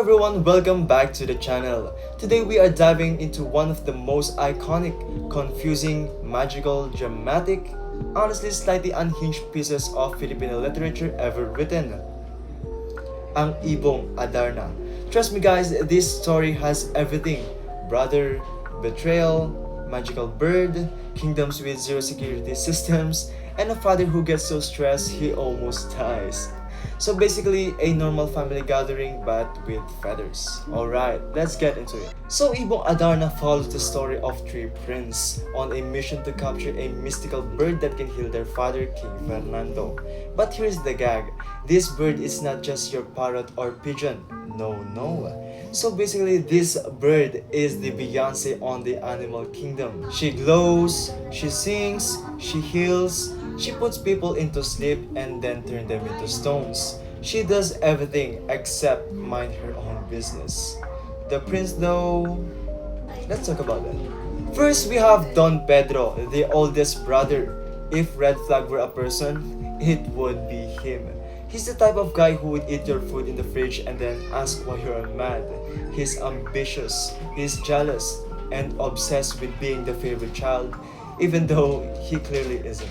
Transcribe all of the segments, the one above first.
everyone, welcome back to the channel. Today we are diving into one of the most iconic, confusing, magical, dramatic, honestly slightly unhinged pieces of Filipino literature ever written, ang Ibong Adarna. Trust me guys, this story has everything. Brother, betrayal, magical bird, kingdoms with zero security systems, and a father who gets so stressed he almost dies. So basically, a normal family gathering but with feathers. Alright, let's get into it. So Ibong Adarna follows the story of three princes on a mission to capture a mystical bird that can heal their father, King Fernando. But here's the gag. This bird is not just your parrot or pigeon. No. So basically, this bird is the Beyonce on the animal kingdom. She glows, she sings, she heals, she puts people into sleep and then turn them into stones. She does everything except mind her own business. The prince though, let's talk about that. First, we have Don Pedro, the oldest brother. If red flag were a person, it would be him. He's the type of guy who would eat your food in the fridge and then ask why you're mad. He's ambitious, he's jealous, and obsessed with being the favorite child, even though he clearly isn't.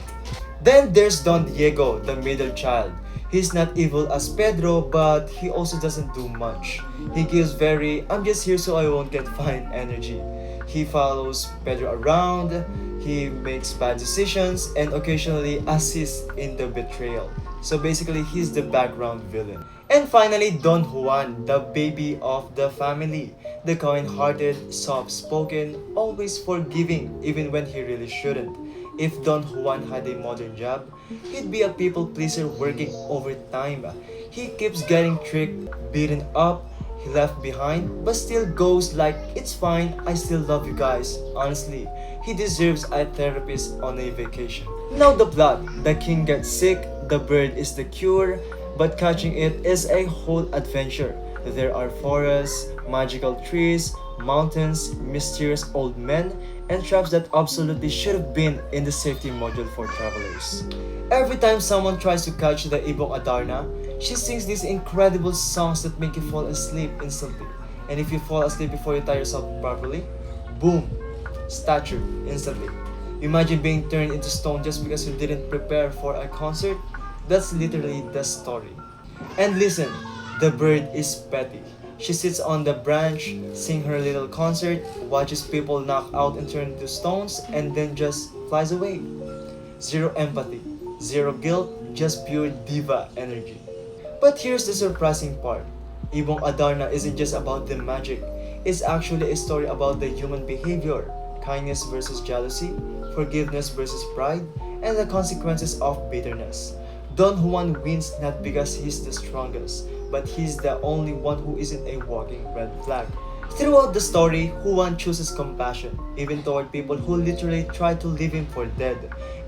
Then there's Don Diego, the middle child. He's not evil as Pedro, but he also doesn't do much. He gives very, I'm just here so I won't get fined energy. He follows Pedro around, he makes bad decisions, and occasionally assists in the betrayal. So basically, he's the background villain. And finally, Don Juan, the baby of the family. The kind-hearted, soft-spoken, always forgiving even when he really shouldn't. If Don Juan had a modern job, he'd be a people pleaser working overtime. He keeps getting tricked, beaten up, he left behind, but still goes like, it's fine, I still love you guys. Honestly, he deserves a therapist on a vacation. Now the plot. The king gets sick, the bird is the cure, but catching it is a whole adventure. There are forests, magical trees, mountains, mysterious old men, and traps that absolutely should have been in the safety module for travelers. Every time someone tries to catch the Ibong Adarna, she sings these incredible songs that make you fall asleep instantly. And if you fall asleep before you tie yourself properly, boom, statue instantly. Imagine being turned into stone just because you didn't prepare for a concert. That's literally the story. And listen, the bird is petty. She sits on the branch, sings her little concert, watches people knock out and turn into stones, and then just flies away. Zero empathy, zero guilt, just pure diva energy. But here's the surprising part. Ibong Adarna isn't just about the magic. It's actually a story about the human behavior, kindness versus jealousy, forgiveness versus pride, and the consequences of bitterness. Don Juan wins not because he's the strongest, but he's the only one who isn't a walking red flag. Throughout the story, Juan chooses compassion, even toward people who literally try to leave him for dead.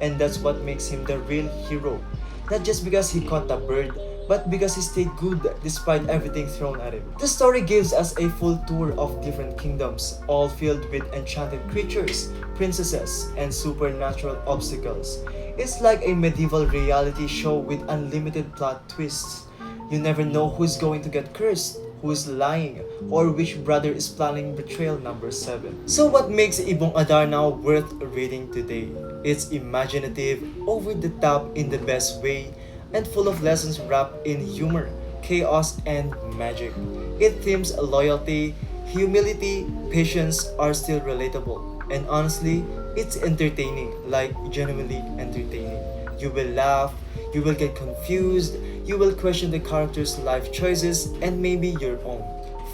And that's what makes him the real hero. Not just because he caught the bird, but because he stayed good despite everything thrown at him. The story gives us a full tour of different kingdoms, all filled with enchanted creatures, princesses, and supernatural obstacles. It's like a medieval reality show with unlimited plot twists. You never know who's going to get cursed, who's lying, or which brother is planning betrayal number 7. So what makes Ibong Adarna worth reading today? It's imaginative, over the top in the best way, and full of lessons wrapped in humor, chaos, and magic. It themes loyalty, humility, patience are still relatable. And honestly, it's entertaining, like genuinely entertaining. You will laugh, you will get confused, you will question the characters' life choices and maybe your own.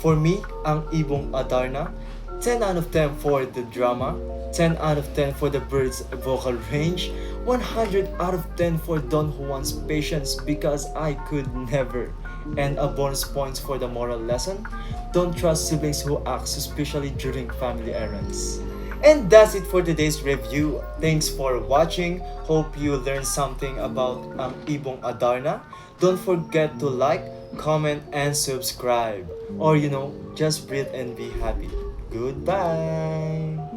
For me, ang Ibong Adarna, 10 out of 10 for the drama, 10 out of 10 for the bird's vocal range, 100 out of 10 for Don Juan's patience because I could never. And a bonus points for the moral lesson, don't trust siblings who act suspiciously during family errands. And that's it for today's review. Thanks for watching. Hope you learned something about Ibong Adarna. Don't forget to like, comment, and subscribe. Or just breathe and be happy. Goodbye!